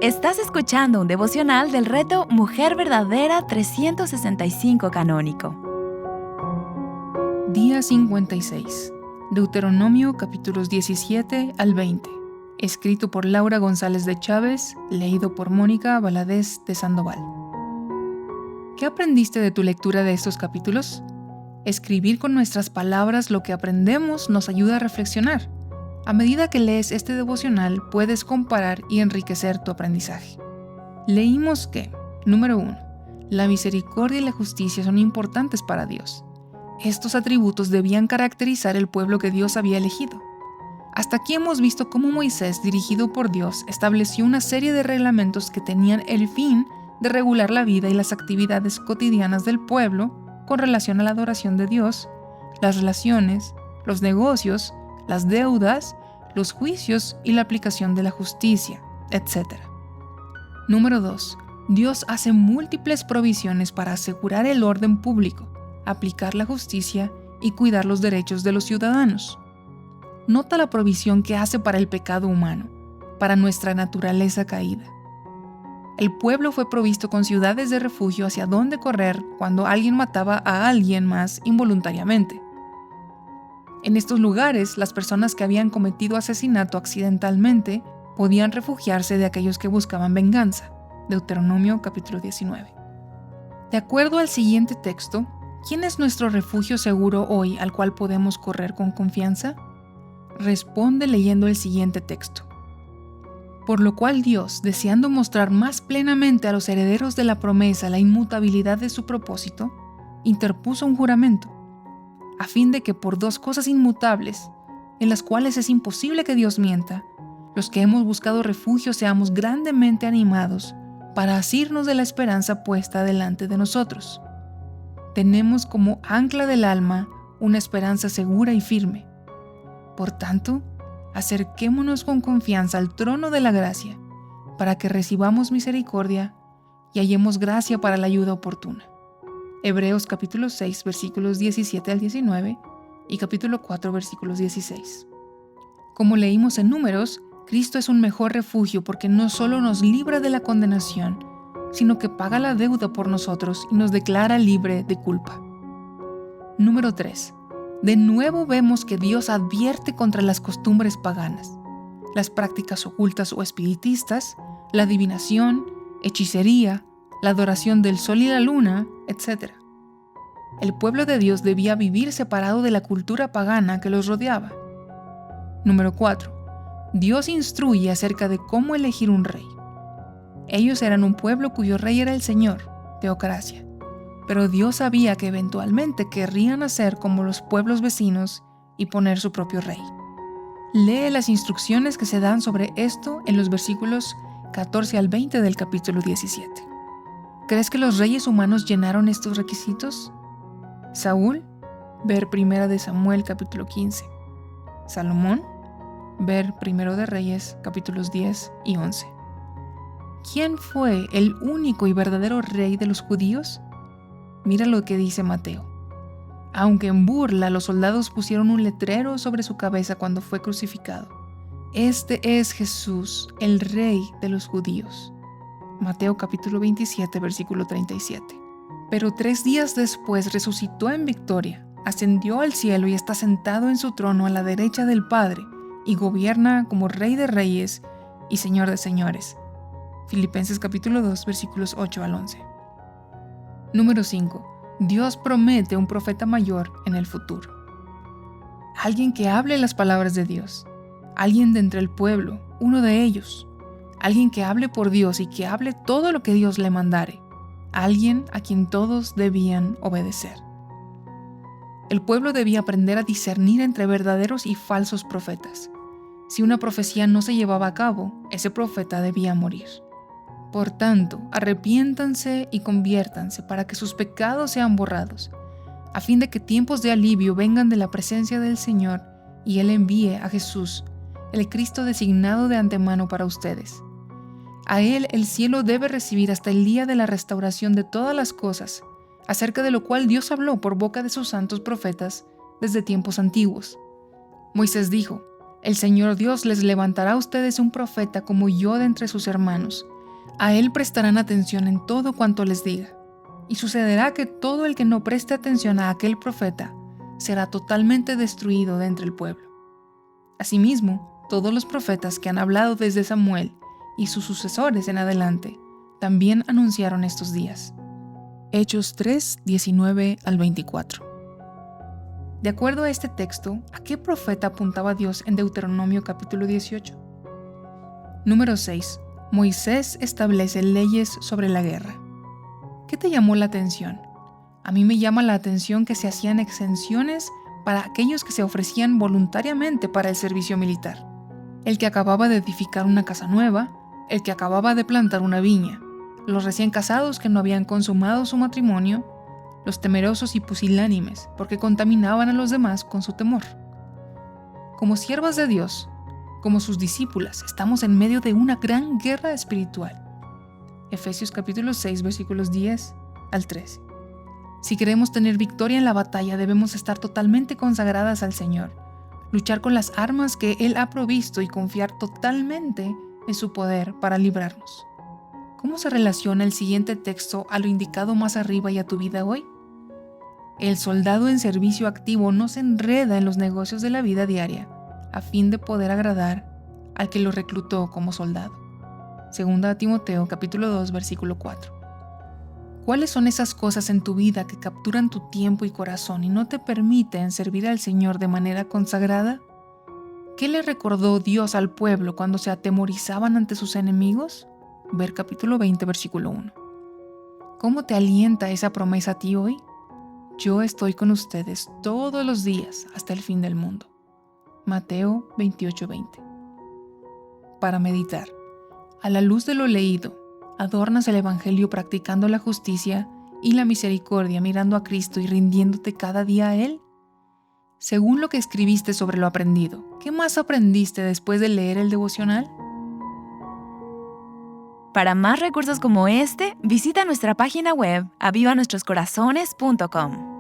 Estás escuchando un devocional del reto Mujer Verdadera 365 Canónico. Día 56. Deuteronomio capítulos 17 al 20. Escrito por Laura González de Chávez, leído por Mónica Valadez de Sandoval. ¿Qué aprendiste de tu lectura de estos capítulos? Escribir con nuestras palabras lo que aprendemos nos ayuda a reflexionar. A medida que lees este devocional, puedes comparar y enriquecer tu aprendizaje. Leímos que, número 1, la misericordia y la justicia son importantes para Dios. Estos atributos debían caracterizar el pueblo que Dios había elegido. Hasta aquí hemos visto cómo Moisés, dirigido por Dios, estableció una serie de reglamentos que tenían el fin de regular la vida y las actividades cotidianas del pueblo con relación a la adoración de Dios, las relaciones, los negocios, las deudas, los juicios y la aplicación de la justicia, etc. Número 2. Dios hace múltiples provisiones para asegurar el orden público, aplicar la justicia y cuidar los derechos de los ciudadanos. Nota la provisión que hace para el pecado humano, para nuestra naturaleza caída. El pueblo fue provisto con ciudades de refugio hacia donde correr cuando alguien mataba a alguien más involuntariamente. En estos lugares, las personas que habían cometido asesinato accidentalmente podían refugiarse de aquellos que buscaban venganza. Deuteronomio capítulo 19. De acuerdo al siguiente texto, ¿quién es nuestro refugio seguro hoy al cual podemos correr con confianza? Responde leyendo el siguiente texto. Por lo cual Dios, deseando mostrar más plenamente a los herederos de la promesa la inmutabilidad de su propósito, interpuso un juramento, a fin de que por dos cosas inmutables, en las cuales es imposible que Dios mienta, los que hemos buscado refugio seamos grandemente animados para asirnos de la esperanza puesta delante de nosotros. Tenemos como ancla del alma una esperanza segura y firme. Por tanto, acerquémonos con confianza al trono de la gracia, para que recibamos misericordia y hallemos gracia para la ayuda oportuna. Hebreos capítulo 6, versículos 17 al 19 y capítulo 4, versículos 16. Como leímos en Números, Cristo es un mejor refugio porque no solo nos libra de la condenación, sino que paga la deuda por nosotros y nos declara libre de culpa. Número 3. De nuevo vemos que Dios advierte contra las costumbres paganas, las prácticas ocultas o espiritistas, la adivinación, hechicería, la adoración del sol y la luna, etc. El pueblo de Dios debía vivir separado de la cultura pagana que los rodeaba. Número 4. Dios instruye acerca de cómo elegir un rey. Ellos eran un pueblo cuyo rey era el Señor, teocracia. Pero Dios sabía que eventualmente querrían hacer como los pueblos vecinos y poner su propio rey. Lee las instrucciones que se dan sobre esto en los versículos 14 al 20 del capítulo 17. ¿Crees que los reyes humanos llenaron estos requisitos? Saúl, ver 1 de Samuel capítulo 15. Salomón, ver 1 de Reyes capítulos 10 y 11. ¿Quién fue el único y verdadero rey de los judíos? Mira lo que dice Mateo. Aunque en burla los soldados pusieron un letrero sobre su cabeza cuando fue crucificado. Este es Jesús, el Rey de los judíos. Mateo capítulo 27, versículo 37. Pero 3 días después resucitó en victoria, ascendió al cielo y está sentado en su trono a la derecha del Padre y gobierna como Rey de Reyes y Señor de Señores. Filipenses capítulo 2, versículos 8 al 11. Número 5. Dios promete un profeta mayor en el futuro. Alguien que hable las palabras de Dios. Alguien de entre el pueblo, uno de ellos. Alguien que hable por Dios y que hable todo lo que Dios le mandare. Alguien a quien todos debían obedecer. El pueblo debía aprender a discernir entre verdaderos y falsos profetas. Si una profecía no se llevaba a cabo, ese profeta debía morir. Por tanto, arrepiéntanse y conviértanse para que sus pecados sean borrados, a fin de que tiempos de alivio vengan de la presencia del Señor y Él envíe a Jesús, el Cristo designado de antemano para ustedes. A Él el cielo debe recibir hasta el día de la restauración de todas las cosas, acerca de lo cual Dios habló por boca de sus santos profetas desde tiempos antiguos. Moisés dijo: El Señor Dios les levantará a ustedes un profeta como yo de entre sus hermanos. A él prestarán atención en todo cuanto les diga. Y sucederá que todo el que no preste atención a aquel profeta será totalmente destruido de entre el pueblo. Asimismo, todos los profetas que han hablado desde Samuel y sus sucesores en adelante también anunciaron estos días. Hechos 3, 19 al 24. De acuerdo a este texto, ¿a qué profeta apuntaba Dios en Deuteronomio capítulo 18? Número 6. Moisés establece leyes sobre la guerra. ¿Qué te llamó la atención? A mí me llama la atención que se hacían exenciones para aquellos que se ofrecían voluntariamente para el servicio militar. El que acababa de edificar una casa nueva, el que acababa de plantar una viña, los recién casados que no habían consumado su matrimonio, los temerosos y pusilánimes porque contaminaban a los demás con su temor. Como siervas de Dios, como sus discípulas, estamos en medio de una gran guerra espiritual. Efesios capítulo 6, versículos 10 al 13. Si queremos tener victoria en la batalla, debemos estar totalmente consagradas al Señor, luchar con las armas que Él ha provisto y confiar totalmente en su poder para librarnos. ¿Cómo se relaciona el siguiente texto a lo indicado más arriba y a tu vida hoy? El soldado en servicio activo no se enreda en los negocios de la vida diaria a fin de poder agradar al que lo reclutó como soldado. Segunda Timoteo capítulo 2, versículo 4. ¿Cuáles son esas cosas en tu vida que capturan tu tiempo y corazón y no te permiten servir al Señor de manera consagrada? ¿Qué le recordó Dios al pueblo cuando se atemorizaban ante sus enemigos? Ver capítulo 20, versículo 1. ¿Cómo te alienta esa promesa a ti hoy? Yo estoy con ustedes todos los días hasta el fin del mundo. Mateo 28:20. Para meditar. A la luz de lo leído, adornas el Evangelio practicando la justicia y la misericordia mirando a Cristo y rindiéndote cada día a Él. Según lo que escribiste sobre lo aprendido, ¿qué más aprendiste después de leer el devocional? Para más recursos como este, visita nuestra página web avivanuestroscorazones.com.